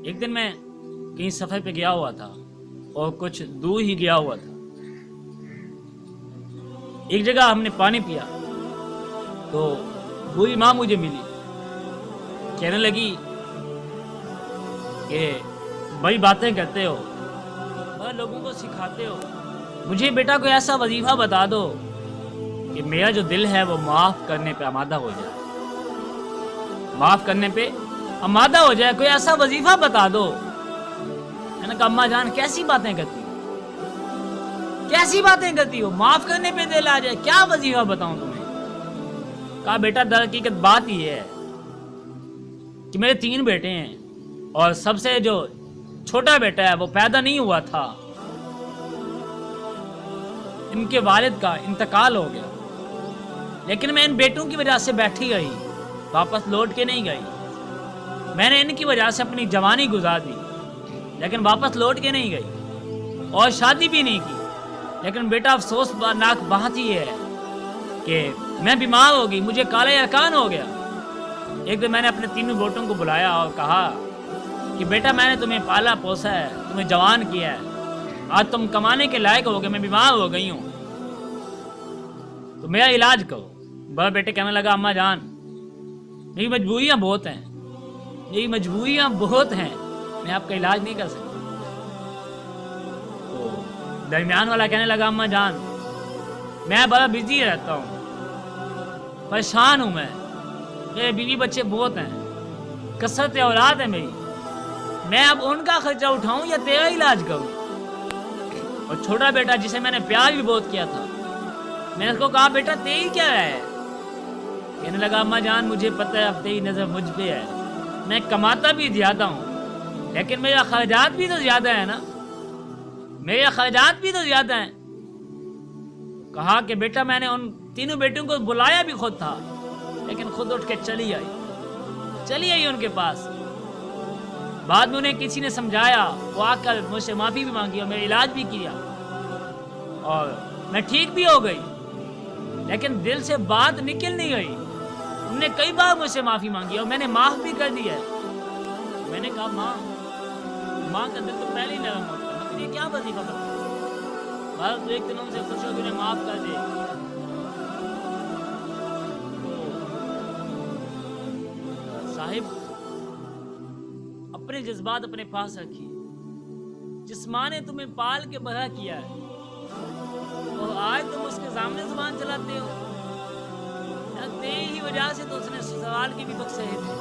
ایک دن میں کہیں سفر پہ گیا ہوا تھا اور کچھ دور ہی گیا ہوا تھا. ایک جگہ ہم نے پانی پیا تو بوڑھی ماں مجھے ملی. کہنے لگی کہ بڑی باتیں کرتے ہو، بڑے لوگوں کو سکھاتے ہو، مجھے بیٹا کوئی ایسا وظیفہ بتا دو کہ میرا جو دل ہے وہ معاف کرنے پہ آمادہ ہو جائے، معاف کرنے پہ آمادہ ہو جائے. کوئی ایسا وظیفہ بتا دو. میں نے کہا اماں جان کیسی باتیں کرتی ہو، کیسی باتیں کرتی ہو، معاف کرنے پہ دل آ جائے، کیا وظیفہ بتاؤں تمہیں. کہا بیٹا در حقیقت بات یہ ہے کہ میرے 3 بیٹے ہیں اور سب سے جو چھوٹا بیٹا ہے وہ پیدا نہیں ہوا تھا، ان کے والد کا انتقال ہو گیا، لیکن میں ان بیٹوں کی وجہ سے بیٹھی رہی، واپس لوٹ کے نہیں گئی. میں نے ان کی وجہ سے اپنی جوانی گزار دی لیکن واپس لوٹ کے نہیں گئی اور شادی بھی نہیں کی. لیکن بیٹا افسوس ناک بات ہی ہے کہ میں بیمار ہو گئی، مجھے کالے ارکان ہو گیا. ایک دن میں نے اپنے 3 بیٹوں کو بلایا اور کہا کہ بیٹا میں نے تمہیں پالا پوسا ہے، تمہیں جوان کیا ہے، آج تم کمانے کے لائق ہو گئے، میں بیمار ہو گئی ہوں تو میرا علاج کرو. بڑا بیٹے کہنے لگا اماں جان میری مجبوریاں بہت ہیں، میری مجبوریاں بہت ہیں، میں آپ کا علاج نہیں کر سکتا. تو درمیان والا کہنے لگا اماں جان میں بڑا بزی رہتا ہوں، پریشان ہوں، میرے بیوی بچے بہت ہیں، کثرت اولاد ہے میری، میں اب ان کا خرچہ اٹھاؤں یا تیرا علاج کروں. اور چھوٹا بیٹا جسے میں نے پیار بھی بہت کیا تھا، میں نے اس کو کہا بیٹا تیری کیا ہے. کہنے لگا اماں جان مجھے پتہ ہے اب تیری نظر مجھ پہ ہے، میں کماتا بھی زیادہ ہوں لیکن میرے اخراجات بھی تو زیادہ ہیں نا، میرے اخراجات بھی تو زیادہ ہیں. کہا کہ بیٹا میں نے ان 3 بیٹوں کو بلایا بھی خود تھا لیکن خود اٹھ کے چلی آئی ان کے پاس. بعد میں انہیں کسی نے سمجھایا، وہ آ کر مجھ سے معافی بھی مانگی اور میرا علاج بھی کیا اور میں ٹھیک بھی ہو گئی، لیکن دل سے بات نکل نہیں گئی. انہوں نے کئی بار مجھ سے معافی مانگی اور میں نے معاف بھی کر دیا ہے. میں نے کہا ماں کا دل تو پہلے ہی نرم ہوتا ہے، مگر یہ کیا وظیفہ کرتا ہے، بھارت تو ایک دنوں سے خوش ہو کے انہیں معاف کر دے. صاحب اپنے جذبات اپنے پاس رکھیے. جس ماں نے تمہیں پال کے بڑا کیا ہے اور آج تم اس کے سامنے زبان چلاتے ہو، تیری ہی وجہ سے تو اس نے سوال کی بھی بخشے تھے.